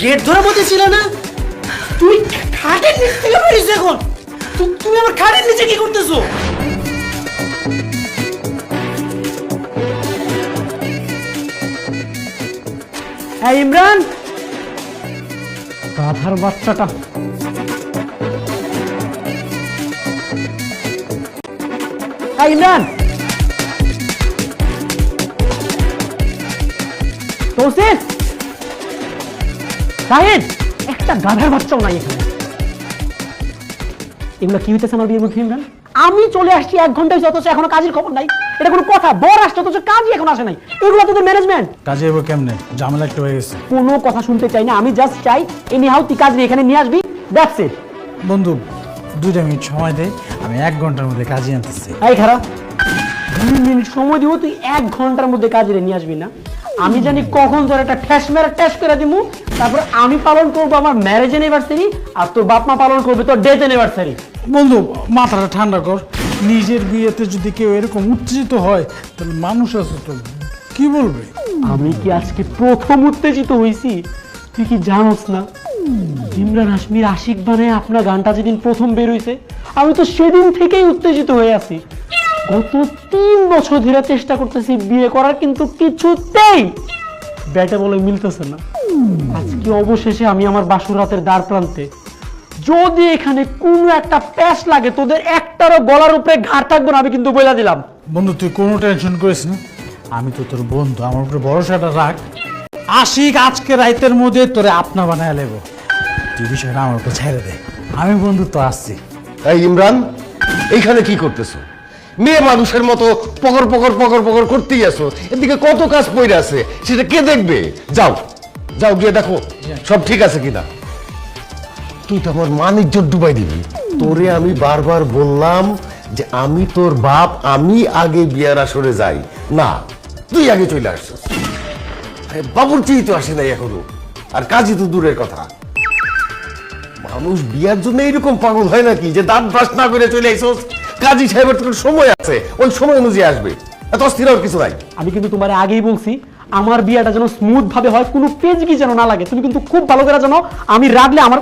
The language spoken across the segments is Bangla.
গেট ধরে বসেছিল না? তুই খাটের নিচ থেকে বেরিয়েছিস এখন? তুমি আমার খাটের নিচে কি করতেছো? এই ইমরান, গাধার বাচ্চাটা। এই ইমরান, তৌসিফ, শাহিদ, একটা গাধার বাচ্চাও নাই এখানে। এগুলো কি হইতেছে আমার বিয়ের মধ্যে ইমরান? আমি চলে আসছি 1 ঘন্টায়, অথচ এখনো কাজের খবর নাই। এটা কোনো কথা? বর আসছে অথচ কাজই এখন আসে নাই। এগুলো তোদের ম্যানেজমেন্ট। কাজে এবার কেমনে? ঝামেলা একটু হয়ে গেছে। কোনো কথা শুনতে চাই না, আমি জাস্ট চাই এনি হাউ তুই কাজ নিয়ে এখানে নিয়ে আসবি, দ্যাটস ইট। বন্ধু 2 মিনিট সময় দে, আমি 1 ঘন্টার মধ্যে কাজে আনতেছি। এই খারাপ, 2 মিনিট সময় দিব, তুই 1 ঘন্টার মধ্যে কাজে নিয়ে আসবি না? আমি জানি কখন তোর একটা ঠ্যাস মেরে ঠ্যাস করে দিমু, তারপর আমি পালন করবো আমার ম্যারেজ অ্যানিভার্সারি, আর তোর বাপ মা পালন করবে তোর ডেথ অ্যানিভার্সারি। বন্ধু মাথাটা ঠান্ডা কর। নিজের বিয়েতে যদি কেউ এরকম উত্তেজিত হয় তাহলে মানুষ আছে তো কি বলবে? আমি কি আজকে প্রথম উত্তেজিত হয়েছি? তুই কি জানোস না ইমরান হাশমির আশিক বানায় আপনার গানটা যেদিন প্রথম বের হয়েছে, আমি তো সেদিন থেকেই উত্তেজিত হয়ে আছি। গত 3 বছর ধরে চেষ্টা করতেছি বিয়ে করার, কিন্তু কিছুতেই ব্যাটে বলে মিলতেছে না। আজকে অবশেষে আমি আমার বাসর রাতের দ্বার প্রান্তে। যদি এখানে কোনো একটা প্যাচ লাগে, তোদের একটারও গলার উপরে ঘাড় থাকবে না, আমি কিন্তু বলে দিলাম। বন্ধু তুই কোনো টেনশন করিস না, আমি তো তোর বন্ধু, আমার উপরে ভরসাটা রাখ। আশিক আজকে রাতের মধ্যে তোরে আপনা বানায় লেব। তুই বিষয়টা আমার উপর ছেড়ে দে, আমি বন্ধু তো আসছি। এই ইমরান, এইখানে কি করতেছো? মেয়ে মানুষের মতো পকর পকর পকর পকর করতেই আছো। এদিকে কত কাজ পড়ে আছে, সেটা কে দেখবে? যাও যাও, গিয়ে দেখো সব ঠিক আছে কিনা। তুই তো আমার মান ইজ্জত ডুবাই দিবি। তোরে আমি বারবার বললাম যে আমি তোর বাপ, আমি আগে বিয়ার আসরে যাই না, তুই আগে চলে আসছিস। বাবুর চেয়ে তো আসে নাই এখনো, আর কাজই তো দূরের কথা। মানুষ বিয়ার জন্য এইরকম পাগল হয় নাকি যে দাঁত ব্রাশ না করে চলে আইসোস? কাজী সাহেবের তোর সময় আছে, ওই সময় অনুযায়ী আসবে, এত অস্থির হওয়ার কিছু নাই। আমি কিন্তু তোমার আগেই বলছি আমার বিয়েটা যেন স্মুথ ভাবে হয়, কোনো পেজকি যেন না লাগে। তুমি কিন্তু খুব ভালো করে জানো আমি রাগলে আমার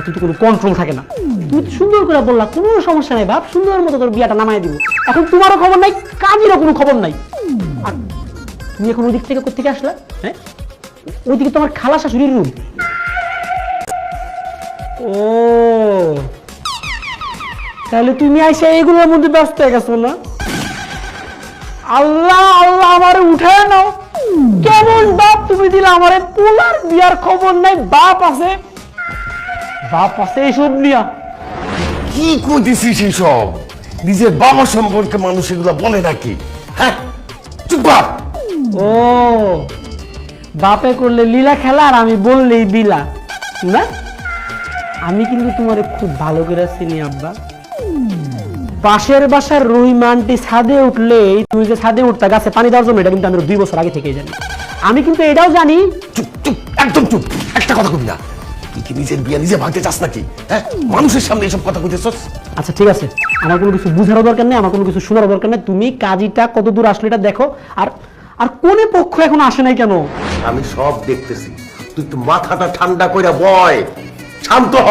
কিন্তু কোনো কন্ট্রোল থাকে না। তুমি সুন্দর করে বললা কোনো সমস্যা নাই বাপ, সুন্দর মতো তোর বিয়েটা নামাই দিব। এখন তোমারও খবর নাই, কাজেরও কোনো খবর নাই। আর তুমি এখন ওদিক থেকে কোথেকে আসলে? হ্যাঁ, ওইদিকে তোমার খালা শাশুড়ির রুম। ও তাহলে তুমি আইসা এগুলোর মধ্যে ব্যস্ত হয়ে গেছো না? আল্লাহ আল্লাহ, আমারে উঠায় নাও। কেমন বাপ তুমি দিলে আমারে? পোলার বিয়ার খবর নাই, বাপ আছে, বাপ আছে এইসব নিয়া। কি কইতেছিস এইসব? নিজের বাবা সম্পর্কে মানুষ এগুলো বলে নাকি? হ্যাঁ, চুপ কর। ও বাপে করলে লীলা খেলা, আর আমি বললেই বিলা না? আমি কিন্তু তোমারে খুব ভালো করে চিনি আব্বা। পাশের বাসার রহিম আন্টি ছাদে উঠলে, তুমি যে ছাদে উঠতা গাছে পানি দেওয়ার জন্য, এটা কিন্তু আমি 2 বছর আগে থেকেই জানি। আমি কিন্তু এটাও জানি। চুপ চুপ, একদম চুপ, একটা কথা কবি না। তুই কি নিজের বিয়ে নিজে ভাঙতে চাস নাকি? হ্যাঁ, মানুষের সামনে এসব কথা কইতেছস? আচ্ছা ঠিক আছে, আমার কোনো কিছু বুঝারও দরকার নেই, আমার কোনো কিছু শোনারও দরকার নেই। তুমি কাজীটা কত দূর আসলে এটা দেখো। আর আর কোন পক্ষ এখন আসে নাই কেন? আমি সব দেখতেছি, তুই তো মাথাটা ঠান্ডা কইরা বয়, শান্ত হ।